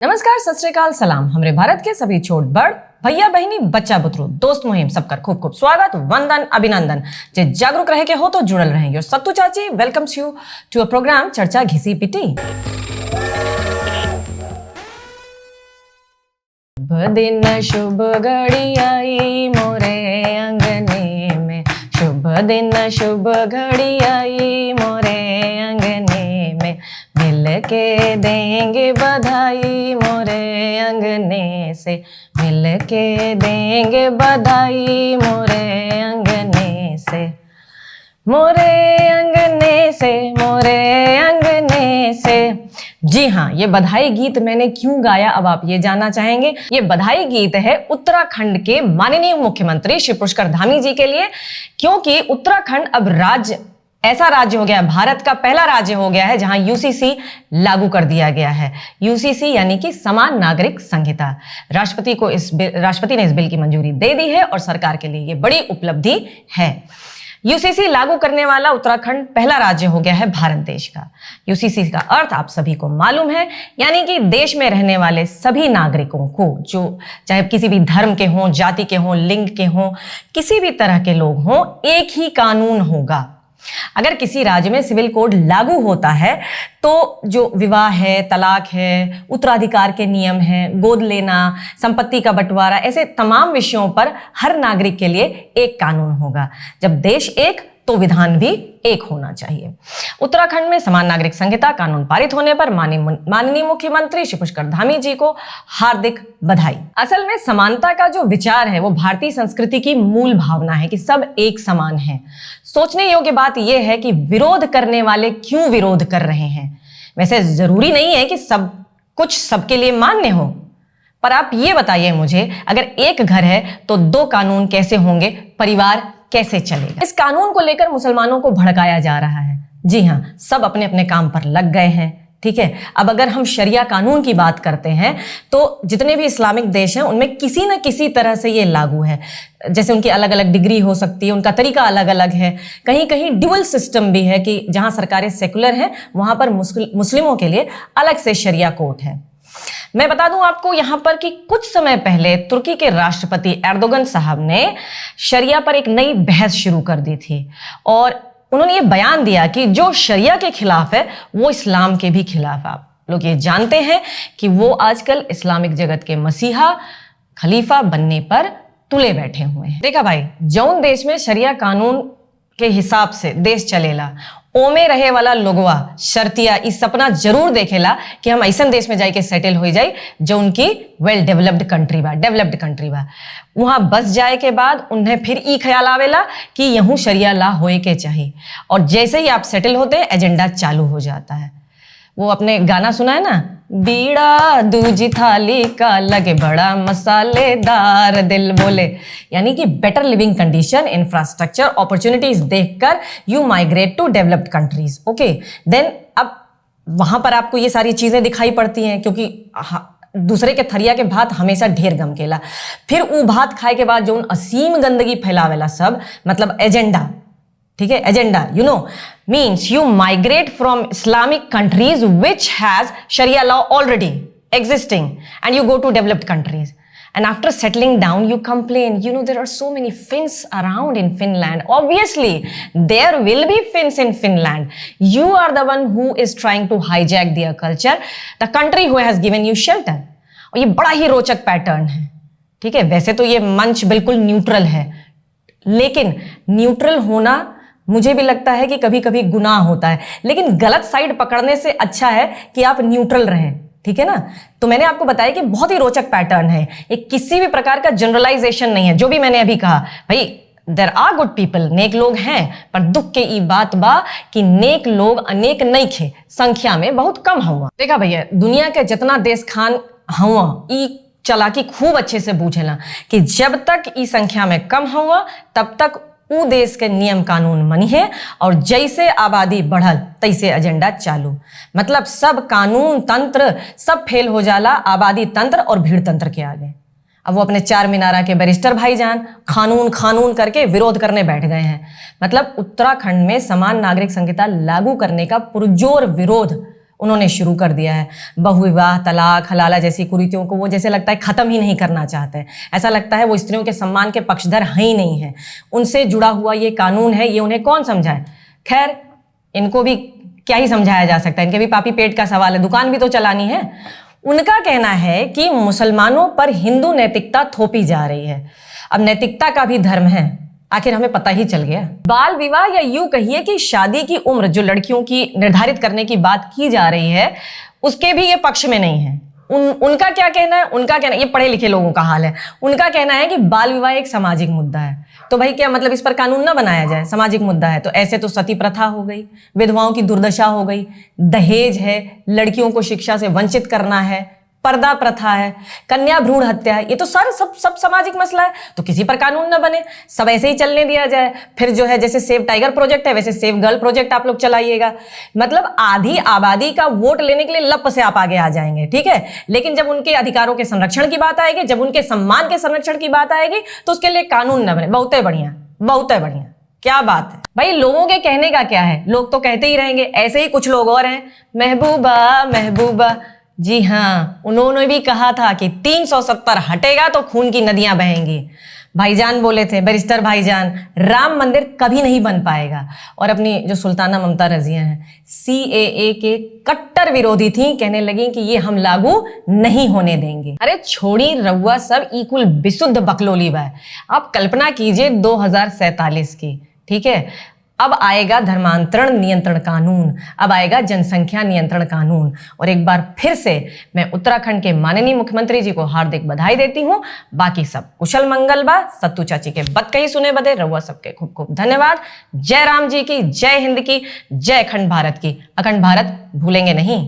नमस्कार, सत श्री अकाल, सलाम। हमरे भारत के सभी छोट बड़ भैया बहनी बच्चा बुतरू दोस्त मुहिम सबकर खूब खूब स्वागत, वंदन, अभिनंदन। जे जागरूक रहे के हो तो जुड़ल रहे। Your Sattu Chachi welcomes you to a programme Charcha Ghisi पिटी। शुभ दिन शुभ घड़ी आई मोरे अंगने में, शुभ दिन शुभ घड़ी आई मोरे अंगने में, मिल के देंगे बधाई मोरे अंगने से, मिल के देंगे बधाई मोरे अंगने से, मोरे अंगने से, मोरे अंगने से। जी हाँ, ये बधाई गीत मैंने क्यों गाया अब आप ये जानना चाहेंगे। ये बधाई गीत है उत्तराखंड के माननीय मुख्यमंत्री श्री पुष्कर धामी जी के लिए, क्योंकि उत्तराखंड अब ऐसा राज्य हो गया, भारत का पहला राज्य हो गया है जहां यूसीसी लागू कर दिया गया है। यूसीसी यानी कि समान नागरिक संहिता। राष्ट्रपति ने इस बिल की मंजूरी दे दी है और सरकार के लिए ये बड़ी उपलब्धि है। यूसीसी लागू करने वाला उत्तराखंड पहला राज्य हो गया है भारत देश का। यूसीसी का अर्थ आप सभी को मालूम है, यानी कि देश में रहने वाले सभी नागरिकों को, जो चाहे किसी भी धर्म के हों, जाति के हों, लिंग के हों, किसी भी तरह के लोग हों, एक ही कानून होगा। अगर किसी राज्य में सिविल कोड लागू होता है तो जो विवाह है, तलाक है, उत्तराधिकार के नियम हैं, गोद लेना, संपत्ति का बंटवारा, ऐसे तमाम विषयों पर हर नागरिक के लिए एक कानून होगा। जब देश एक तो विधान भी एक होना चाहिए। उत्तराखंड में समान नागरिक संहिता कानून पारित होने पर माननीय मुख्यमंत्री श्री पुष्कर धामी जी को हार्दिक बधाई। असल में समानता का जो विचार है वो भारतीय संस्कृति की मूल भावना है कि सब एक समान है। सोचने योग्य बात यह है कि विरोध करने वाले क्यों विरोध कर रहे हैं। वैसे जरूरी नहीं है कि सब कुछ सबके लिए मान्य हो, पर आप ये बताइए मुझे, अगर एक घर है तो दो कानून कैसे होंगे, परिवार कैसे चलेगा। इस कानून को लेकर मुसलमानों को भड़काया जा रहा है। जी हाँ, सब अपने अपने काम पर लग गए हैं। ठीक है, अब अगर हम शरिया कानून की बात करते हैं तो जितने भी इस्लामिक देश हैं उनमें किसी न किसी तरह से ये लागू है। जैसे उनकी अलग अलग डिग्री हो सकती है, उनका तरीका अलग अलग है। कहीं कहीं ड्यूअल सिस्टम भी है कि जहां सरकारें सेकुलर हैं वहां पर मुस्लिमों के लिए अलग से शरिया कोर्ट है। मैं बता दूं आपको यहां पर कि कुछ समय पहले तुर्की के राष्ट्रपति एर्दोगन साहब ने शरिया पर एक नई बहस शुरू कर दी थी और उन्होंने ये बयान दिया कि जो शरिया के खिलाफ है वो इस्लाम के भी खिलाफ है। आप लोग ये जानते हैं कि वो आजकल इस्लामिक जगत के मसीहा खलीफा बनने पर तुले बैठे हुए हैं। देखा भाई, जौन देश में शरिया कानून के हिसाब से देश चलेला ओमे रहे वाला लोगवा शर्तिया इस सपना जरूर देखेला कि हम ऐसा देश में जाके सेटल हो जाए जो उनकी वेल डेवलप्ड कंट्री बा। वहां बस जाए के बाद उन्हें फिर ई ख्याल आवेला कि यहूं शरिया ला होए के चाहिए, और जैसे ही आप सेटल होते हैं एजेंडा चालू हो जाता है। वो अपने गाना सुना है ना, बीड़ा दूजी थाली का लगे बड़ा मसालेदार दिल बोले, यानी कि better living condition, infrastructure, opportunities देखकर you migrate to developed countries. Okay, then अब वहां पर आपको ये सारी चीजें दिखाई पड़ती हैं, क्योंकि दूसरे के थरिया के भात हमेशा ढेर गमकेला। फिर वो भात खाए के बाद जो उन असीम गंदगी फैलावेला सब, मतलब एजेंडा। ठीक है, agenda means you migrate from Islamic countries which has Sharia law already existing and you go to developed countries, and after settling down you complain, there are so many Finns around in Finland. Obviously there will be Finns in Finland. You are the one who is trying to hijack their culture, the country who has given you shelter. और ये बड़ा ही रोचक pattern है। ठीक है, वैसे तो ये मंच बिल्कुल न्यूट्रल है, लेकिन न्यूट्रल होना मुझे भी लगता है कि कभी कभी गुनाह होता है, लेकिन गलत साइड पकड़ने से अच्छा है कि आप न्यूट्रल रहें। ठीक है ना। तो मैंने आपको बताया कि बहुत ही रोचक पैटर्न है, ये किसी भी प्रकार का जनरलाइजेशन नहीं है। जो भी मैंने अभी कहा, भाई देयर आर गुड पीपल, नेक लोग हैं, पर दुख के ई बात बा कि नेक लोग अनेक नहीं खे, संख्या में बहुत कम हुआ। देखा भैया, दुनिया के जितना देश खान हुआ ई चालाकी खूब अच्छे से बूझेला कि जब तक ई संख्या में कम हुआ तब तक उ देश के नियम कानून मनिहे, और जैसे आबादी बढ़ल तैसे एजेंडा चालू। मतलब सब कानून तंत्र सब फेल हो जाला आबादी तंत्र और भीड़ तंत्र के आगे। अब वो अपने चार मीनारा के बैरिस्टर भाईजान कानून करके विरोध करने बैठ गए हैं। मतलब उत्तराखंड में समान नागरिक संहिता लागू करने का पुरजोर विरोध उन्होंने शुरू कर दिया है। बहुविवाह, तलाक, हलाला जैसी कुरीतियों को वो जैसे लगता है ख़त्म ही नहीं करना चाहते हैं। ऐसा लगता है वो स्त्रियों के सम्मान के पक्षधर हैं ही नहीं है। उनसे जुड़ा हुआ ये कानून है, ये उन्हें कौन समझाए। खैर, इनको भी क्या ही समझाया जा सकता है, इनके भी पापी पेट का सवाल है, दुकान भी तो चलानी है। उनका कहना है कि मुसलमानों पर हिंदू नैतिकता थोपी जा रही है। अब नैतिकता का भी धर्म है, आखिर हमें पता ही चल गया। बाल विवाह या यूं कहिए कि शादी की उम्र जो लड़कियों की निर्धारित करने की बात की जा रही है, उसके भी ये पक्ष में नहीं है। उनका क्या कहना है, उनका कहना, ये पढ़े लिखे लोगों का हाल है, उनका कहना है कि बाल विवाह एक सामाजिक मुद्दा है। तो भाई क्या मतलब इस पर कानून ना बनाया जाए, सामाजिक मुद्दा है तो। ऐसे तो सती प्रथा हो गई, विधवाओं की दुर्दशा हो गई, दहेज है, लड़कियों को शिक्षा से वंचित करना है, पर्दा प्रथा है, कन्या भ्रूण हत्या है, ये तो सारे सब सामाजिक मसला है। तो किसी पर कानून ना बने, सब ऐसे ही चलने दिया जाए। फिर जो है जैसे सेव टाइगर प्रोजेक्ट है, वैसे सेव गर्ल प्रोजेक्ट आप लोग चलाइएगा। मतलब आधी आबादी का वोट लेने के लिए लप से आप आगे आ जाएंगे, ठीक है। लेकिन जब उनके अधिकारों के संरक्षण की बात आएगी, जब उनके सम्मान के संरक्षण की बात आएगी, तो उसके लिए कानून न बने। बहुत बढ़िया, बहुत बढ़िया, क्या बात है भाई। लोगों के कहने का क्या है, लोग तो कहते ही रहेंगे। ऐसे ही कुछ लोग और हैं, महबूबा महबूबा, जी हाँ, उन्होंने भी कहा था कि 370 हटेगा तो खून की नदियां बहेंगी। भाईजान बोले थे, बैरिस्टर भाईजान, राम मंदिर कभी नहीं बन पाएगा। और अपनी जो सुल्ताना ममता रजिया हैं, CAA के कट्टर विरोधी थी, कहने लगी कि ये हम लागू नहीं होने देंगे। अरे छोड़ी रउआ सब इकुल विशुद्ध बकलोली बा। आप कल्पना कीजिए 2047 की, ठीक है। अब आएगा धर्मांतरण नियंत्रण कानून, अब आएगा जनसंख्या नियंत्रण कानून। और एक बार फिर से मैं उत्तराखंड के माननीय मुख्यमंत्री जी को हार्दिक बधाई देती हूँ। बाकी सब कुशल मंगल बा। सत्तू चाची के बत कही सुने बदे रउआ सबके खूब खूब धन्यवाद। जय राम जी की, जय हिंद की, जय अखंड भारत की। अखंड भारत भूलेंगे नहीं।